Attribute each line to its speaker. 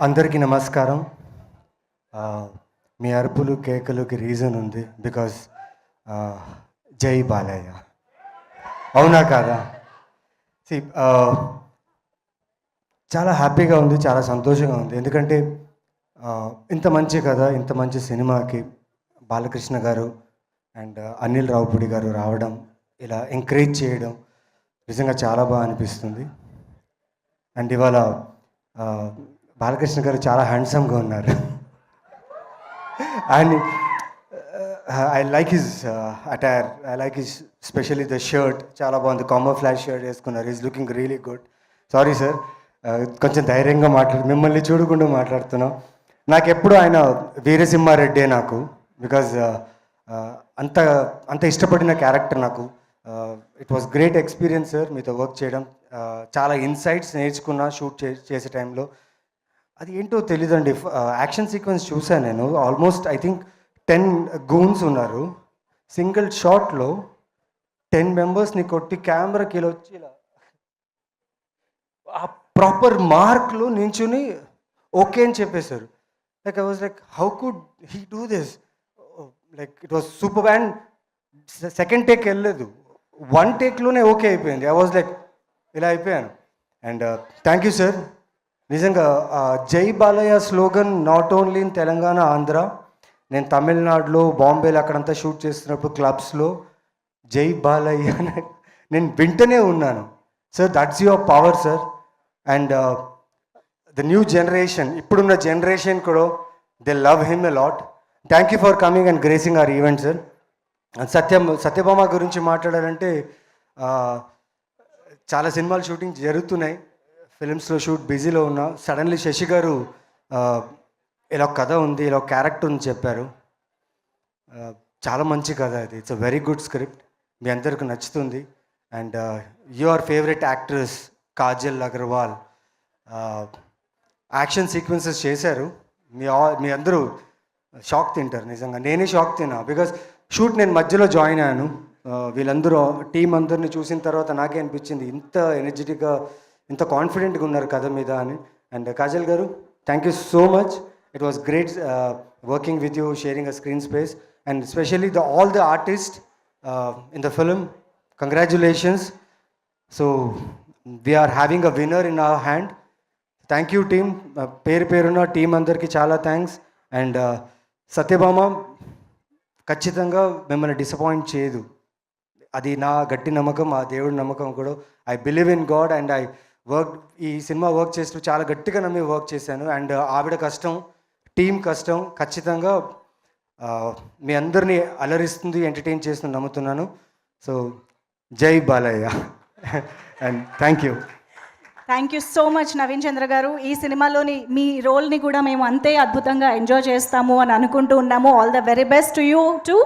Speaker 1: అందరికీ నమస్కారం. మీ అరుపులు కేకలుకి రీజన్ ఉంది. బికాజ్ జై బాలయ్య. అవునా కాదా? సి చాలా హ్యాపీగా ఉంది, చాలా సంతోషంగా ఉంది. ఎందుకంటే ఇంత మంచి కథ, ఇంత మంచి సినిమాకి బాలకృష్ణ గారు అండ్ అనిల్ రావుపూడి గారు రావడం, ఇలా ఎంకరేజ్ చేయడం నిజంగా చాలా బాగా అనిపిస్తుంది. అండ్ ఇవాళ బాలకృష్ణ గారు చాలా హ్యాండ్సమ్గా ఉన్నారు. And I like his attire, I like his specially the shirt. చాలా బాగుంది, కాంబో ఫ్లాష్ షర్ట్ వేసుకున్నారు. Is looking really good. Sorry sir, కొంచెం ధైర్యంగా మిమ్మల్ని చూడకుండా మాట్లాడుతున్నాం. నాకు ఎప్పుడు ఆయన వీరసింహారెడ్డే నాకు. బికాజ్ అంత అంత ఇష్టపడిన క్యారెక్టర్ నాకు. It was great experience sir మీతో వర్క్ చేయడం. చాలా ఇన్సైట్స్ నేర్చుకున్నా షూట్ చేసే టైంలో. అది ఏంటో తెలీదండి. యాక్షన్ సీక్వెన్స్ చూసాను నేను. ఆల్మోస్ట్ ఐ థింక్ 10 గూన్స్ ఉన్నారు. సింగిల్ షాట్లో 10 మెంబర్స్ని కొట్టి కెమెరాకి ఇలా వచ్చి ఇలా ఆ ప్రాపర్ మార్క్లో నించుని ఓకే అని చెప్పేశారు. Like I was like, how could he do this? Like it was super. And second take వెళ్ళలేదు, 1 టేక్లోనే ఓకే అయిపోయింది. ఐ వాజ్ లైక్ ఇలా అయిపోయాను. And thank you sir. నిజంగా జై Balayya slogan not only in Telangana, Andhra. నేను తమిళనాడులో, బాంబేలో అక్కడంతా షూట్ చేస్తున్నప్పుడు క్లబ్స్లో జై బాలయ్య నేను వింటూనే ఉన్నాను. Sir that's your power sir. And the new generation, ఇప్పుడున్న జనరేషన్ కూడా they love him a lot. Thank you for coming and gracing our event sir. Satyabhama గురించి మాట్లాడాలంటే చాలా సినిమాలు షూటింగ్ జరుగుతున్నాయి, ఫిలిమ్స్లో షూట్ బిజీలో ఉన్నా. సడన్లీ శశి గారు ఇలా కథ ఉంది, ఇలా క్యారెక్టర్ ఉంది చెప్పారు. చాలా మంచి కథ అది. It's a very good script, మీ అందరికి నచ్చుతుంది. And your favourite actress Kajal Aggarwal action sequences చేశారు. మీ అందరూ షాక్ తింటారు. నిజంగా నేనే షాక్ తిన్నా. బికాజ్ షూట్ నేను మధ్యలో జాయిన్ అయ్యాను. వీళ్ళందరూ టీం అందరిని చూసిన తర్వాత నాకే అనిపించింది ఇంత ఎనర్జెటిక్గా, ఇంత కాన్ఫిడెంట్గా ఉన్నారు కథ మీద అని. అండ్ కాజల్ గారు, thank you so much. It was great working with you, sharing a screen space. And specially all the artist in the film, congratulations. So we are having a winner in our hand. Thank you team, పేరున్న team అందరికీ చాలా thanks. And Satyabhama ఖచ్చితంగా మిమ్మల్ని disappoint చేయదు, అది నా గట్టి నమ్మకం, ఆ దేవుడి నమ్మకం కూడా. I believe in God and I work. ఈ సినిమా వర్క్ చేస్తూ చాలా గట్టిగా నమ్మి వర్క్ చేశాను. అండ్ ఆవిడ కష్టం, టీం కష్టం ఖచ్చితంగా మీ అందరినీ అలరిస్తుంది, ఎంటర్టైన్ చేస్తుంది నమ్ముతున్నాను. So Jai Balayya. And thank you.
Speaker 2: Thank you so much Naveen Chandra garu. ఈ సినిమాలోని మీ రోల్ని కూడా మేము అంతే అద్భుతంగా ఎంజాయ్ చేస్తాము అని అనుకుంటూ ఉన్నాము. All the very best to you two.